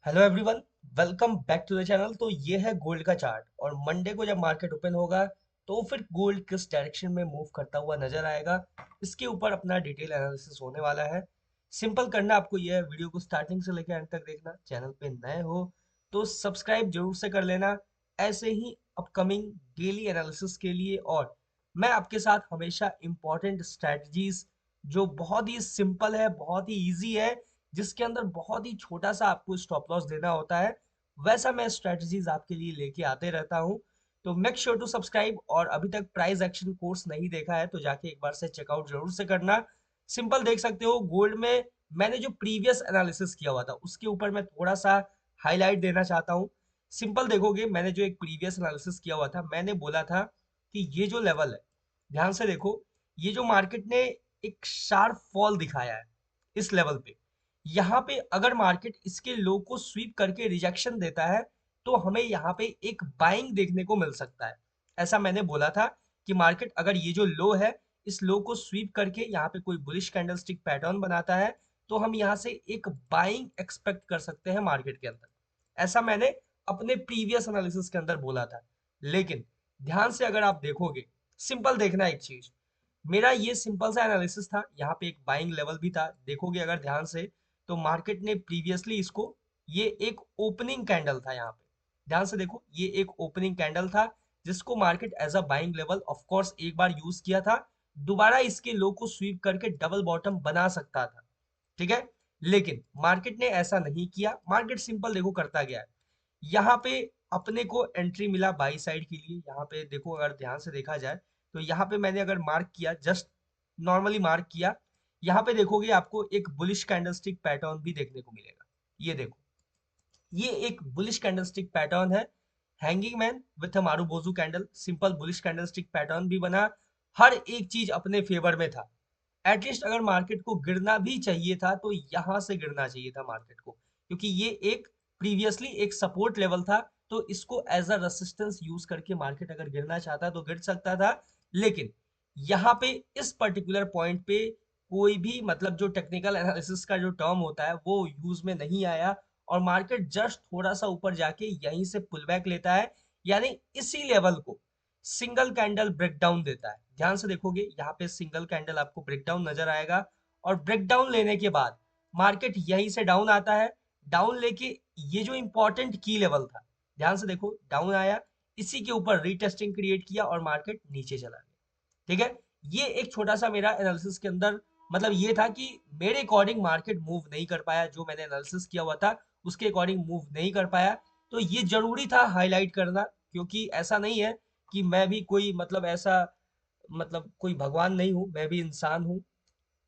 Hello everyone, welcome back to the channel. तो ये है गोल्ड का चार्ट और मंडे को जब मार्केट ओपन होगा तो फिर गोल्ड किस डायरेक्शन में मूव करता हुआ नजर आएगा, इसके ऊपर अपना डिटेल एनालिसिस होने वाला है। सिंपल करना आपको ये है, वीडियो को स्टार्टिंग से लेकर एंड तक देखना। चैनल पे नए हो तो सब्सक्राइब जरूर से कर लेना, ऐसे ही अपकमिंग डेली एनालिसिस के लिए। और मैं आपके साथ हमेशा इंपॉर्टेंट स्ट्रेटजीज जो बहुत ही सिंपल है, बहुत ही ईजी है, जिसके अंदर बहुत ही छोटा सा आपको स्टॉप लॉस देना होता है, वैसा मैं स्ट्रेटजीज आपके लिए लेके आते रहता हूँ। तो मेक श्योर टू सब्सक्राइब, और अभी तक प्राइस एक्शन कोर्स नहीं देखा है तो जाके एक बार से चेकआउट जरूर से करना। सिंपल देख सकते हो गोल्ड में मैंने जो प्रीवियस एनालिसिस किया हुआ था उसके ऊपर मैं थोड़ा सा हाईलाइट देना चाहता हूँ। सिंपल देखोगे, मैंने जो एक प्रीवियस एनालिसिस किया हुआ था, मैंने बोला था कि ये जो लेवल है, ध्यान से देखो, ये जो मार्केट ने एक शार्प फॉल दिखाया है इस लेवल पे, यहाँ पे अगर मार्केट इसके लो को स्वीप करके रिजेक्शन देता है तो हमें यहाँ पे एक बाइंग देखने को मिल सकता है। ऐसा मैंने बोला था कि मार्केट अगर ये जो लो है, इस लो को स्वीप करके यहाँ पे कोई बुलिश कैंडलस्टिक पैटर्न बनाता है तो हम यहाँ से एक बाइंग एक्सपेक्ट कर सकते हैं मार्केट के अंदर। ऐसा मैंने अपने प्रीवियस एनालिसिस के अंदर बोला था। लेकिन ध्यान से अगर आप देखोगे, सिंपल देखना एक चीज, मेरा ये सिंपल सा एनालिसिस था, यहाँ पे एक बाइंग लेवल भी था। देखोगे अगर ध्यान से तो मार्केट ने प्रीवियसली इसको, ये एक ओपनिंग कैंडल था यहाँ पे, ध्यान से देखो ये एक ओपनिंग कैंडल था जिसको market as a buying level of course एक बार यूज किया था, दोबारा इसके लो को स्वीप करके डबल बॉटम बना सकता था। ठीक है, लेकिन मार्केट ने ऐसा नहीं किया। मार्केट सिंपल देखो करता गया है, यहाँ पे अपने को एंट्री मिला बाई साइड के लिए। यहाँ पे देखो अगर ध्यान से देखा जाए तो यहाँ पे मैंने अगर मार्क किया, जस्ट नॉर्मली मार्क किया, यहाँ पे देखोगे आपको एक बुलिश कैंडलस्टिक पैटर्न भी देखने को मिलेगा। ये देखो, ये एक बुलिश कैंडलस्टिक पैटर्न है, hanging man with a marubozu candle, simple bullish candlestick pattern भी बना। हर एक चीज अपने फेवर में था। एटलीस्ट अगर मार्केट को गिरना भी चाहिए था तो यहां से गिरना चाहिए था मार्केट को, क्योंकि ये एक प्रीवियसली एक सपोर्ट लेवल था। तो इसको एज अ रेसिस्टेंस यूज करके मार्केट अगर गिरना चाहता तो गिर सकता था। लेकिन यहाँ पे इस पर्टिकुलर पॉइंट पे कोई भी मतलब जो टेक्निकल एनालिसिस का जो टर्म होता है वो यूज में नहीं आया, और मार्केट जस्ट थोड़ा सा ऊपर जाके यहीं से पुल बैक लेता है, यानी इसी लेवल को सिंगल कैंडल ब्रेकडाउन देता है। ध्यान से देखोगे यहाँ पे सिंगल कैंडल आपको ब्रेकडाउन नजर आएगा, और ब्रेकडाउन लेने के बाद मार्केट यहीं से डाउन आता है। डाउन लेके ये जो इंपॉर्टेंट की लेवल था, ध्यान से देखो, डाउन आया, इसी के ऊपर रीटेस्टिंग क्रिएट किया और मार्केट नीचे चला गया। ठीक है, ये एक छोटा सा मेरा एनालिसिस के अंदर मतलब ये था कि मेरे अकॉर्डिंग मार्केट मूव नहीं कर पाया, जो मैंने एनालिसिस किया हुआ था उसके अकॉर्डिंग मूव नहीं कर पाया। तो ये जरूरी था हाईलाइट करना, क्योंकि ऐसा नहीं है कि मैं भी कोई मतलब ऐसा मतलब कोई भगवान नहीं हूं, मैं भी इंसान हूं।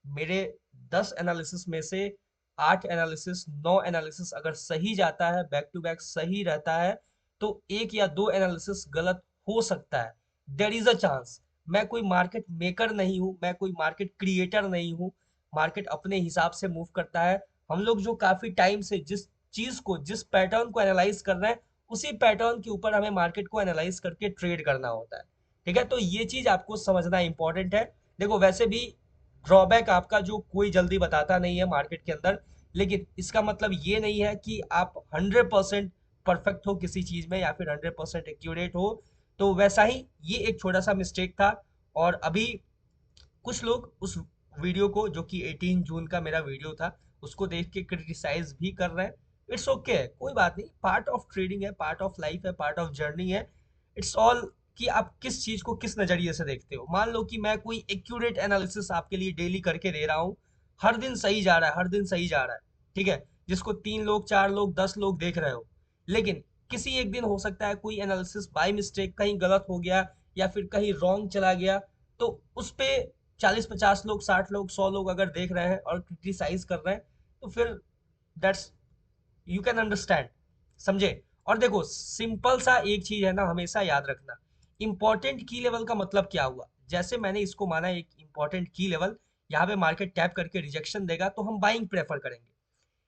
मेरे 10 एनालिसिस में से 8 एनालिसिस 9 एनालिसिस अगर सही जाता है, बैक टू बैक सही रहता है, तो एक या दो एनालिसिस गलत हो सकता है। There is a chance. मैं कोई मार्केट मेकर नहीं हूं, मैं कोई मार्केट क्रिएटर नहीं हूं। मार्केट अपने हिसाब से मूव करता है। हम लोग जो काफी टाइम से जिस चीज को, जिस पैटर्न को एनालाइज कर रहे हैं, उसी पैटर्न के ऊपर हमें मार्केट को एनालाइज करके ट्रेड करना होता है। ठीक है, तो ये चीज आपको समझना इंपॉर्टेंट है। देखो वैसे भी ड्रॉबैक आपका जो कोई जल्दी बताता नहीं है मार्केट के अंदर, लेकिन इसका मतलब ये नहीं है कि आप 100% परफेक्ट हो किसी चीज में या फिर 100% एक्यूरेट हो। तो वैसा ही ये एक छोटा सा मिस्टेक था। और अभी कुछ लोग उस वीडियो को, जो कि 18 जून का मेरा वीडियो था, उसको देख के क्रिटिसाइज भी कर रहे हैं। इट्स ओके है, कोई बात नहीं, पार्ट ऑफ ट्रेडिंग है, पार्ट ऑफ लाइफ है, पार्ट ऑफ जर्नी है। इट्स ऑल कि आप किस चीज को किस नजरिए से देखते हो। मान लो कि मैं कोई एक्यूरेट एनालिसिस आपके लिए डेली करके दे रहा हूँ, हर दिन सही जा रहा है, हर दिन सही जा रहा है, ठीक है, जिसको 3 लोग 4 लोग 10 लोग देख रहे हो। लेकिन किसी एक दिन हो सकता है कोई एनालिसिस बाय मिस्टेक कहीं गलत हो गया या फिर कहीं रॉन्ग चला गया, तो उस पे 40 50 लोग 60 लोग 100 लोग अगर देख रहे हैं और क्रिटिसाइज कर रहे हैं, तो फिर दैट्स, यू कैन अंडरस्टैंड, समझे। और देखो सिंपल सा एक चीज है ना, हमेशा याद रखना, इंपॉर्टेंट की लेवल का मतलब क्या हुआ। जैसे मैंने इसको माना एक इंपॉर्टेंट की लेवल, यहाँ पे मार्केट टैप करके रिजेक्शन देगा तो हम बाइंग प्रेफर करेंगे।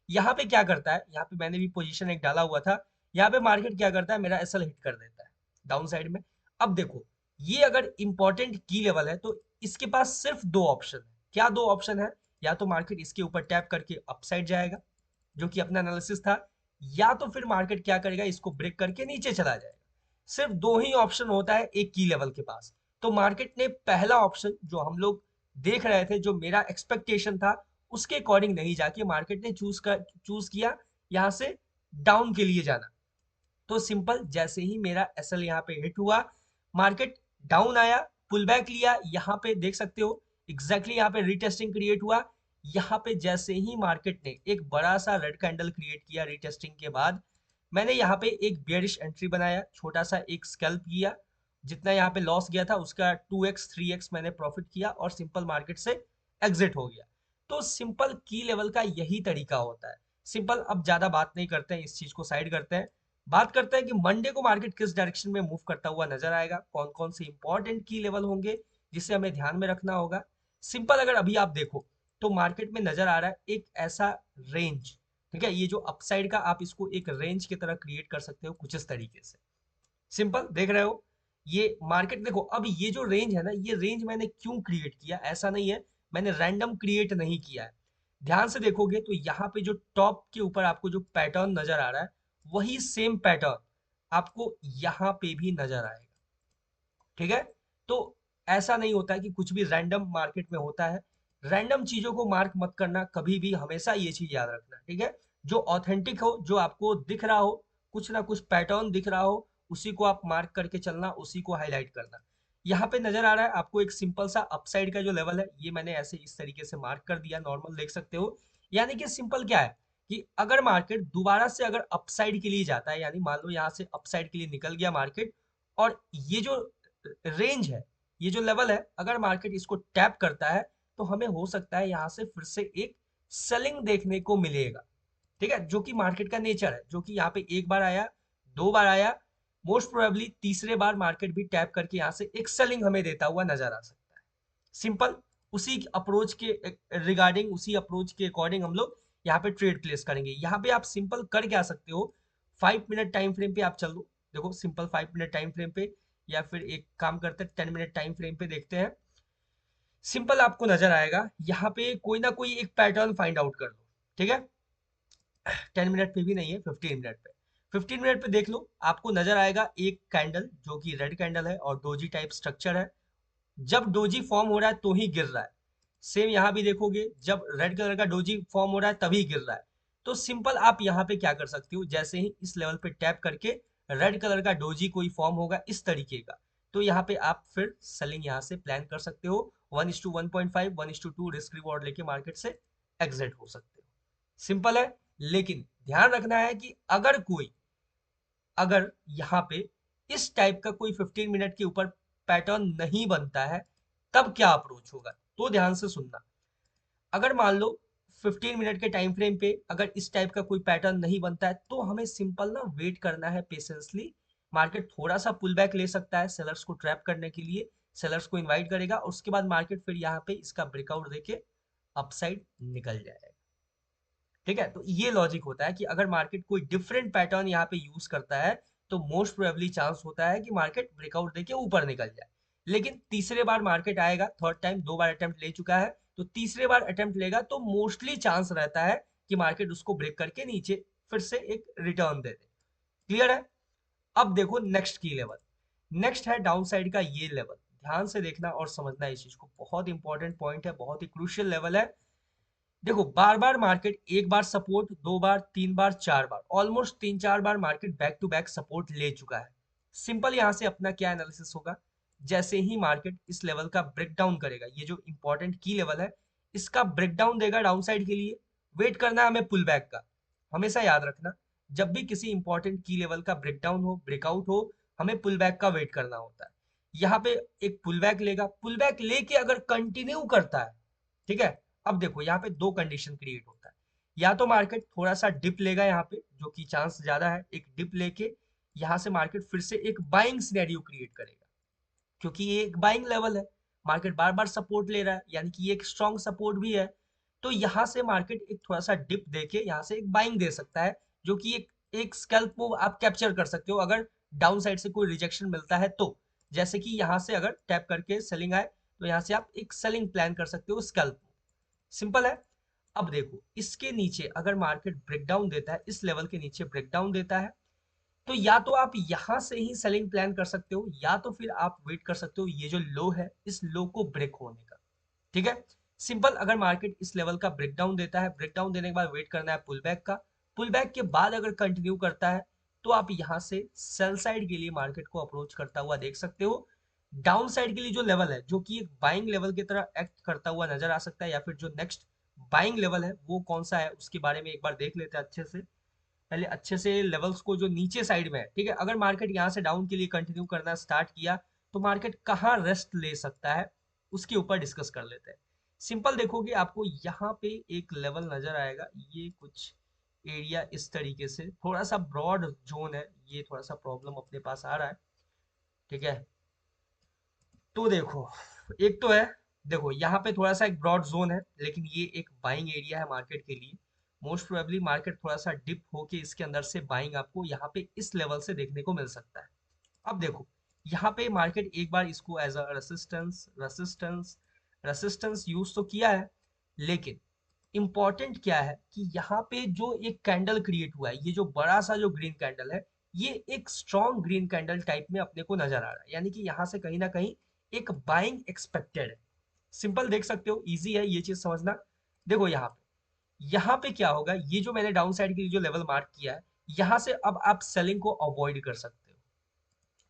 यहाँ पे क्या करता है, यहाँ पे मैंने भी पोजीशन एक डाला हुआ था, यहाँ पे मार्केट क्या करता है, मेरा एसएल हिट कर देता है डाउन साइड में। अब देखो, ये अगर इंपॉर्टेंट की लेवल है तो इसके पास सिर्फ दो ऑप्शन है। क्या दो ऑप्शन है? या तो मार्केट इसके ऊपर टैप करके अपसाइड जाएगा, जो कि अपना एनालिसिस था, या तो फिर मार्केट क्या करेगा, इसको ब्रेक करके नीचे चला जाएगा। सिर्फ दो ही ऑप्शन होता है एक की लेवल के पास। तो मार्केट ने पहला ऑप्शन जो हम लोग देख रहे थे, जो मेरा एक्सपेक्टेशन था, उसके अकॉर्डिंग नहीं जाके मार्केट ने चूज किया यहाँ से डाउन के लिए जाना। तो सिंपल, जैसे ही मेरा एसएल यहाँ पे हिट हुआ, मार्केट डाउन आया, पुल बैक लिया, यहाँ पे देख सकते हो एग्जैक्टली यहाँ पे रीटेस्टिंग क्रिएट हुआ। यहाँ पे जैसे ही मार्केट ने एक बड़ा सा रेड कैंडल क्रिएट किया रीटेस्टिंग के बाद, मैंने यहाँ पे एक बेयरिश एंट्री बनाया, छोटा सा एक स्कैल्प किया। जितना यहाँ पे लॉस गया था उसका 2x 3x मैंने प्रॉफिट किया और सिंपल मार्केट से एग्जिट हो गया। तो सिंपल की लेवल का यही तरीका होता है। सिंपल, अब ज्यादा बात नहीं करते हैं, इस चीज को साइड करते हैं। बात करते हैं कि मंडे को मार्केट किस डायरेक्शन में मूव करता हुआ नजर आएगा, कौन कौन से इंपॉर्टेंट की लेवल होंगे जिसे हमें ध्यान में रखना होगा। सिंपल, अगर अभी आप देखो तो मार्केट में नजर आ रहा है एक ऐसा रेंज, ठीक है, ये जो अपसाइड का आप इसको एक रेंज की तरह क्रिएट कर सकते हो कुछ इस तरीके से। सिंपल, देख रहे हो ये मार्केट, देखो अब ये जो रेंज है ना, ये रेंज मैंने क्यों क्रिएट किया, ऐसा नहीं है मैंने रैंडम क्रिएट नहीं किया है। ध्यान से देखोगे तो यहाँ पे जो टॉप के ऊपर आपको जो पैटर्न नजर आ रहा है, वही सेम पैटर्न आपको यहाँ पे भी नजर आएगा। ठीक है, तो ऐसा नहीं होता है कि कुछ भी रैंडम मार्केट में होता है। रैंडम चीजों को मार्क मत करना कभी भी, हमेशा ये चीज याद रखना, ठीक है। जो ऑथेंटिक हो, जो आपको दिख रहा हो, कुछ ना कुछ पैटर्न दिख रहा हो, उसी को आप मार्क करके चलना, उसी को हाईलाइट करना। यहाँ पे नजर आ रहा है आपको एक सिंपल सा अपसाइड का जो लेवल है, ये मैंने ऐसे इस तरीके से मार्क कर दिया, नॉर्मल देख सकते हो। यानी कि सिंपल क्या है कि अगर मार्केट दोबारा से अगर अपसाइड के लिए जाता है, यानी मान लो यहाँ से अपसाइड के लिए निकल गया मार्केट, और ये जो रेंज है, ये जो लेवल है, अगर मार्केट इसको टैप करता है, तो हमें हो सकता है यहाँ से फिर से एक सेलिंग देखने को मिलेगा। ठीक है, जो कि मार्केट का नेचर है, जो कि यहाँ पे एक बार आया, दो बार आया, मोस्ट प्रोबेबली तीसरे बार मार्केट भी टैप करके यहाँ से एक सेलिंग हमें देता हुआ नजर आ सकता है। सिंपल, उसी अप्रोच के रिगार्डिंग, उसी अप्रोच के अकॉर्डिंग हम लोग यहाँ पे ट्रेड प्लेस करेंगे। यहाँ पे आप सिंपल कर क्या सकते हो, 5 मिनट टाइम फ्रेम पे आप चल दो। देखो सिंपल 5 मिनट टाइम फ्रेम पे, या फिर एक काम करते हैं 10 मिनट टाइम फ्रेम पे देखते हैं। सिंपल, आपको नजर आएगा यहाँ पे कोई ना कोई एक पैटर्न फाइंड आउट कर लो। ठीक है, 10 मिनट पे भी नहीं है, 15 मिनट पे। 15 मिनट पे देख लो, आपको नजर आएगा एक कैंडल जो कि रेड कैंडल है और डोजी टाइप स्ट्रक्चर है। जब डोजी फॉर्म हो रहा है तो ही गिर रहा है। सेम यहाँ भी देखोगे, जब रेड कलर का डोजी फॉर्म हो रहा है तभी गिर रहा है। तो सिंपल, आप यहाँ पे क्या कर सकते हो, जैसे ही इस लेवल पे टैप करके रेड कलर का डोजी कोई फॉर्म होगा इस तरीके का, तो यहाँ पे आप फिर सेलिंग यहाँ से प्लान कर सकते हो। 1:1.5, 1:2 रिस्क रिवॉर्ड लेके मार्केट से एग्जिट हो सकते हो। सिंपल है, लेकिन ध्यान रखना है कि अगर यहाँ पे इस टाइप का कोई 15 मिनट के ऊपर पैटर्न नहीं बनता है, तब क्या अप्रोच होगा, तो ध्यान से सुनना। अगर मान लो 15 मिनट के टाइम फ्रेम पे अगर इस टाइप का कोई पैटर्न नहीं बनता है, तो हमें सिंपल ना वेट करना है पेशेंसली। मार्केट थोड़ा सा पुल बैक ले सकता है सेलर्स को ट्रैप करने के लिए, सेलर्स को इनवाइट करेगा और उसके बाद मार्केट फिर यहाँ पे इसका ब्रेकआउट देके अपसाइड निकल जाएगा। ठीक है, तो ये लॉजिक होता है कि अगर मार्केट कोई डिफरेंट पैटर्न यहाँ पे यूज करता है, तो मोस्ट प्रोबेबली चांस होता है कि मार्केट ब्रेकआउट देके ऊपर निकल जाए। लेकिन तीसरे बार मार्केट आएगा, थर्ड टाइम, दो बार अटेम्प्ट ले चुका है, तो तीसरे बार अटेम्प्ट लेगा तो मोस्टली चांस रहता है कि मार्केट उसको ब्रेक करके नीचे फिर से एक रिटर्न दे दे। क्लियर है। अब देखो नेक्स्ट की लेवल, नेक्स्ट है डाउन साइड का ये लेवल। ध्यान से देखना और समझना इस चीज को, बहुत इंपॉर्टेंट पॉइंट है, बहुत ही क्रूशियल लेवल है। देखो बार बार मार्केट, एक बार सपोर्ट, दो बार, तीन बार, चार बार, ऑलमोस्ट तीन चार बार market back to back support ले चुका है। सिंपल, यहां से अपना क्या एनालिसिस होगा, जैसे ही मार्केट इस लेवल का ब्रेकडाउन करेगा, ये जो इंपॉर्टेंट की लेवल है, इसका ब्रेकडाउन देगा डाउन साइड के लिए, वेट करना है हमें पुल बैक का। हमेशा याद रखना, जब भी किसी इंपॉर्टेंट की लेवल का ब्रेकडाउन हो, ब्रेकआउट हो, हमें पुल बैक का वेट करना होता है। यहाँ पे एक पुल बैक लेगा, पुल बैक लेके अगर कंटिन्यू करता है, ठीक है, अब देखो यहाँ पे दो कंडीशन क्रिएट होता है। या तो मार्केट थोड़ा सा डिप लेगा यहाँ पे, जो कि चांस ज्यादा है, एक डिप लेके यहाँ से मार्केट फिर से एक बाइंग सिनेरियो क्रिएट करेगा, क्योंकि ये एक बाइंग लेवल है, मार्केट बार बार सपोर्ट ले रहा है, यानी कि ये एक स्ट्रॉन्ग सपोर्ट भी है। तो यहाँ से मार्केट एक थोड़ा सा डिप देके यहाँ से एक बाइंग दे सकता है, जो कि एक स्कैल्प मूव आप कैप्चर कर सकते हो अगर डाउन साइड से कोई रिजेक्शन मिलता है तो। जैसे कि यहाँ से अगर टैप करके सेलिंग आए, तो यहाँ से आप एक सेलिंग प्लान कर सकते हो स्कैल्प। सिंपल है। अब देखो इसके नीचे अगर मार्केट ब्रेकडाउन देता है, इस लेवल के नीचे ब्रेकडाउन देता है, तो या तो आप यहां से ही सेलिंग प्लान कर सकते हो, या तो फिर आप वेट कर सकते हो ये जो लो है इस लो को ब्रेक होने का। ठीक है, सिंपल। अगर मार्केट इस लेवल का ब्रेकडाउन देता है, ब्रेकडाउन देने के बाद वेट करना है पुल बैक का, पुल बैक के बाद अगर कंटिन्यू करता है तो आप यहां से सेल साइड के लिए मार्केट को अप्रोच करता हुआ देख सकते हो। डाउन साइड के लिए जो लेवल है, जो कि एक बाइंग लेवल की तरह एक्ट करता हुआ नजर आ सकता है, या फिर जो नेक्स्ट बाइंग लेवल है वो कौन सा है उसके बारे में एक बार देख लेते हैं अच्छे से। पहले अच्छे से लेवल्स को, जो नीचे साइड में है, ठीक है, अगर मार्केट यहाँ से डाउन के लिए कंटिन्यू करना स्टार्ट किया तो मार्केट कहाँ रेस्ट ले सकता है उसके ऊपर डिस्कस कर लेते हैं। सिंपल देखोगे आपको यहाँ पे एक लेवल नजर आएगा, ये कुछ एरिया इस तरीके से, थोड़ा सा ब्रॉड जोन है, ये थोड़ा सा प्रॉब्लम अपने पास आ रहा है। ठीक है, तो देखो एक तो है, देखो यहाँ पे थोड़ा सा एक ब्रॉड जोन है, लेकिन ये एक बाइंग एरिया है मार्केट के लिए। मोस्ट प्रोबेबली मार्केट थोड़ा सा डिप होके इसके अंदर से बाइंग आपको यहाँ पे इस लेवल से देखने को मिल सकता है। अब देखो यहाँ पे मार्केट एक बार इसको एज अ रेसिस्टेंस यूज तो किया है, लेकिन इंपॉर्टेंट क्या है कि यहाँ पे जो एक कैंडल क्रिएट हुआ है, ये जो बड़ा सा जो ग्रीन कैंडल है, ये एक स्ट्रॉन्ग ग्रीन कैंडल टाइप में अपने को नजर आ रहा है, यानी कि यहाँ से कहीं ना कहीं एक बाइंग एक्सपेक्टेड है। सिंपल देख सकते हो, इजी है ये चीज समझना। देखो यहाँ पे क्या होगा, ये जो मैंने डाउन साइड के लिए जो लेवल मार्क किया है, यहाँ से अब आप सेलिंग को अवॉइड कर सकते हो।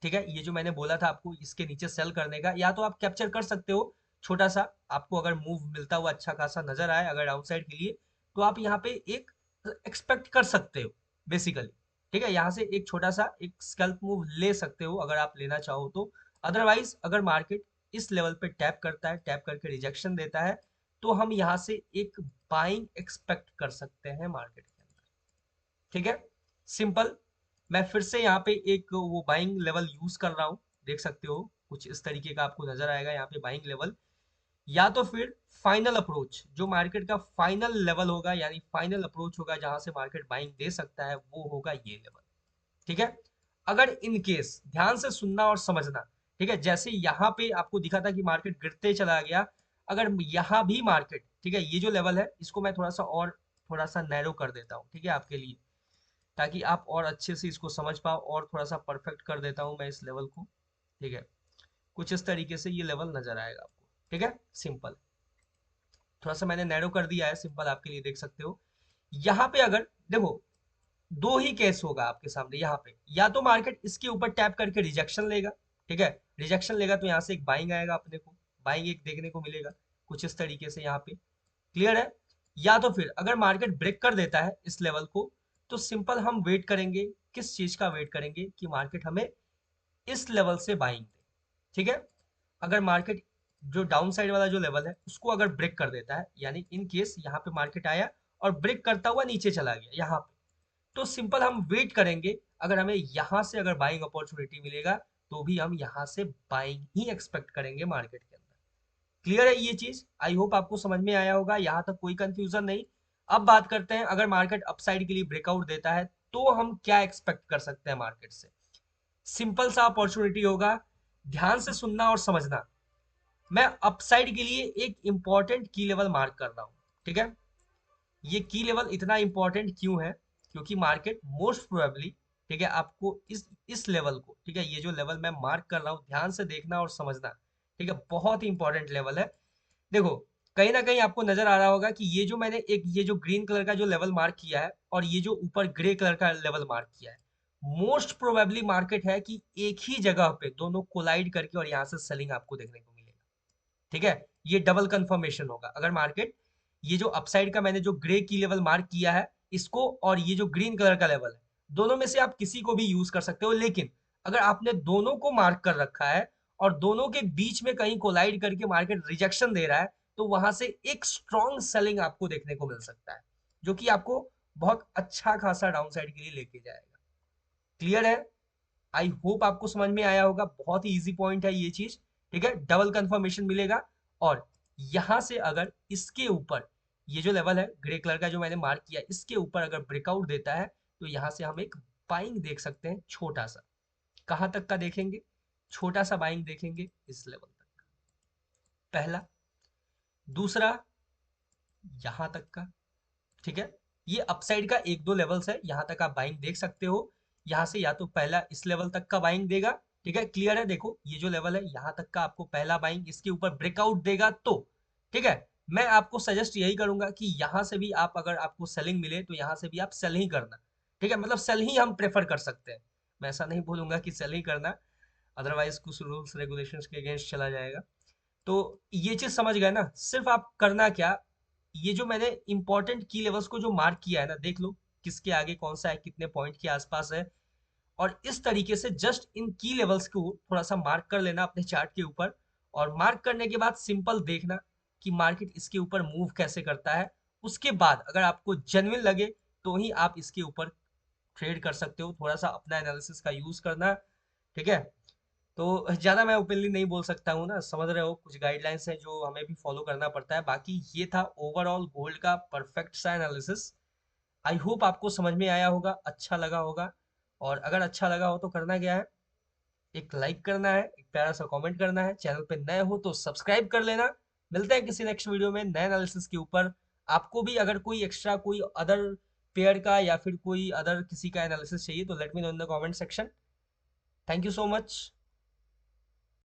ठीक है, ये जो मैंने बोला था आपको इसके नीचे सेल करने का, या तो आप कैप्चर कर सकते हो छोटा सा, आपको अगर मूव मिलता हुआ अच्छा खासा नजर आए अगर डाउन साइड के लिए, तो आप यहाँ पे एक एक्सपेक्ट कर सकते हो बेसिकली। ठीक है, यहाँ से एक छोटा सा एक स्कैल्प मूव ले सकते हो अगर आप लेना चाहो तो। अदरवाइज अगर मार्केट इस लेवल पे टैप करता है, टैप करके रिजेक्शन देता है, तो हम यहाँ से एक बाइंग एक्सपेक्ट कर सकते हैं मार्केट के अंदर। ठीक है, सिंपल। मैं फिर से यहाँ पे एक वो बाइंग लेवल यूज कर रहा हूँ, देख सकते हो कुछ इस तरीके का आपको नजर आएगा यहाँ पे बाइंग लेवल, या तो फिर फाइनल अप्रोच, जो मार्केट का फाइनल लेवल होगा, यानी फाइनल अप्रोच होगा जहां से मार्केट बाइंग दे सकता है, वो होगा ये लेवल। ठीक है, अगर इन केस ध्यान से सुनना और समझना, ठीक है, जैसे यहाँ पे आपको दिखा था कि मार्केट गिरते चला गया, अगर यहाँ भी मार्केट, ठीक है, ये जो लेवल है इसको मैं थोड़ा सा नैरो कर देता हूँ, ठीक है, आपके लिए, ताकि आप और अच्छे से इसको समझ पाओ, और थोड़ा सा परफेक्ट कर देता हूँ मैं इस लेवल को। ठीक है, कुछ इस तरीके से ये लेवल नजर आएगा आपको। ठीक है, सिंपल, थोड़ा सा मैंने नैरो कर दिया है, सिंपल आपके लिए देख सकते हो। यहाँ पे अगर देखो दो ही केस होगा आपके सामने यहाँ पे, या तो मार्केट इसके ऊपर टैप करके रिजेक्शन लेगा, ठीक है, रिजेक्शन लेगा तो यहाँ से एक बाइंग आएगा अपने को, बाइंग एक देखने को मिलेगा कुछ इस तरीके से यहाँ पे। क्लियर है, या तो फिर अगर मार्केट ब्रेक कर देता है इस लेवल को, तो सिंपल हम वेट करेंगे, किस चीज का वेट करेंगे कि मार्केट हमें इस लेवल से बाइंग दे। ठीक है, अगर मार्केट जो डाउन साइड वाला जो लेवल है उसको अगर ब्रेक कर देता है, यानी इन केस यहाँ पे मार्केट आया और ब्रेक करता हुआ नीचे चला गया यहाँ पे, तो सिंपल हम वेट करेंगे, अगर हमें यहाँ से अगर बाइंग अपॉर्चुनिटी मिलेगा तो भी हम यहाँ से बाइंग ही एक्सपेक्ट करेंगे मार्केट के अंदर। क्लियर है ये चीज, आई होप आपको समझ में आया होगा, यहाँ तक कोई कंफ्यूजन नहीं। अब बात करते हैं, अगर मार्केट अपसाइड के लिए ब्रेकआउट देता है तो हम क्या एक्सपेक्ट कर सकते हैं मार्केट से। सिंपल सा अपॉर्चुनिटी होगा, ध्यान से सुनना और समझना। मैं अपसाइड के लिए एक इंपॉर्टेंट की लेवल मार्क कर रहा हूं। ठीक है, ये की लेवल इतना इंपॉर्टेंट क्यों है, क्योंकि मार्केट मोस्ट प्रोबेबली, ठीक है, आपको इस लेवल को, ठीक है, ये जो लेवल मैं मार्क कर रहा हूँ ध्यान से देखना और समझना। ठीक है, बहुत ही इंपॉर्टेंट लेवल है। देखो कहीं ना कहीं आपको नजर आ रहा होगा कि ये जो मैंने एक ये जो ग्रीन कलर का जो लेवल मार्क किया है और ये जो ऊपर ग्रे कलर का लेवल मार्क किया है, मोस्ट प्रोबेबली मार्केट है कि एक ही जगह पे दोनों कोलाइड करके और यहाँ से सेलिंग आपको देखने को मिलेगा। ठीक है, ये डबल कंफर्मेशन होगा अगर मार्केट, ये जो अपसाइड का मैंने जो ग्रे की लेवल मार्क किया है इसको, और ये जो ग्रीन कलर का लेवल है, दोनों में से आप किसी को भी यूज कर सकते हो, लेकिन अगर आपने दोनों को मार्क कर रखा है और दोनों के बीच में कहीं कोलाइड करके मार्केट रिजेक्शन दे रहा है, तो वहां से एक स्ट्रॉन्ग सेलिंग आपको देखने को मिल सकता है, जो कि आपको बहुत अच्छा खासा डाउन साइड के लिए लेके जाएगा। क्लियर है, आई होप आपको समझ में आया होगा, बहुत ही इजी पॉइंट है ये चीज। ठीक है, डबल कंफर्मेशन मिलेगा, और यहां से अगर इसके ऊपर ये जो लेवल है ग्रे कलर का जो मैंने मार्क किया, इसके ऊपर अगर ब्रेकआउट देता है, तो यहां से हम एक बाइंग देख सकते हैं छोटा सा। कहां तक का देखेंगे, छोटा सा बाइंग देखेंगे इस लेवल तक, पहला। दूसरा, यहाँ तक का। ठीक है, ये अपसाइड का एक दो लेवल्स है, यहाँ तक आप बाइंग देख सकते हो। यहाँ से या तो पहला इस लेवल तक का बाइंग देगा। ठीक है, क्लियर है, देखो ये जो लेवल है यहाँ तक का आपको पहला बाइंग इसके ऊपर ब्रेकआउट देगा तो। ठीक है, मैं आपको सजेस्ट यही करूंगा कि यहाँ से भी आप, अगर आपको सेलिंग मिले तो यहाँ से भी आप सेल ही करना। ठीक है, मतलब सेल ही हम प्रेफर कर सकते हैं। मैं ऐसा नहीं बोलूंगा कि सेल ही करना, अदरवाइज कुछ रूल्स रेगुलेशंस के अगेंस्ट चला जाएगा। तो ये चीज समझ गए ना, सिर्फ आप करना क्या, ये जो मैंने इंपॉर्टेंट की लेवल्स को जो मार्क किया है ना, देख लो किसके आगे कौन सा है, कितने पॉइंट के आसपास है। और इस तरीके से जस्ट इन की लेवल्स को थोड़ा सा मार्क कर लेना अपने चार्ट के ऊपर। और मार्क करने के बाद सिंपल देखना कि मार्केट इसके ऊपर मूव कैसे करता है। उसके बाद अगर आपको जेन्युइन लगे तो ही आप इसके ऊपर ट्रेड कर सकते हो, थोड़ा सा अपना एनालिसिस का यूज करना। ठीक है, तो ज्यादा मैं ओपनली नहीं बोल सकता हूँ ना, समझ रहे हो, कुछ गाइडलाइंस हैं जो हमें भी फॉलो करना पड़ता है। बाकी ये था ओवरऑल गोल्ड का परफेक्ट सा एनालिसिस। आई होप आपको समझ में आया होगा, अच्छा लगा होगा। और अगर अच्छा लगा हो तो करना क्या है, एक लाइक करना है, एक प्यारा सा कमेंट करना है, चैनल पे नए हो तो सब्सक्राइब कर लेना। मिलते हैं किसी नेक्स्ट वीडियो में नए एनालिसिस के ऊपर। आपको भी अगर कोई एक्स्ट्रा कोई अदर पेयर का या फिर कोई अदर किसी का एनालिसिस चाहिए तो let me know in the comment section. Thank you so much.